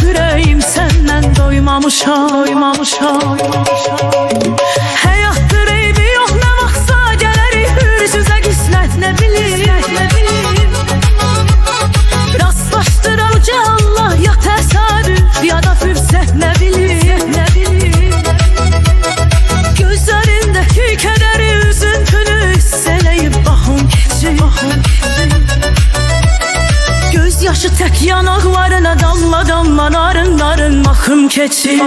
ürəyim səndən doymamışam. Həyatdır eybi yox, nə vaxtsa gələrik hürsüzə qismət, nə bilir. Rastlaşdıran ki Allah, ya təsadüf ya da fürsət, nə bilir. Gözlərindəki kədəri, üzüntünü hiss eləyib baxım keçir. Göz yaşı tək yanaqlarına damla damla narın axım keçir.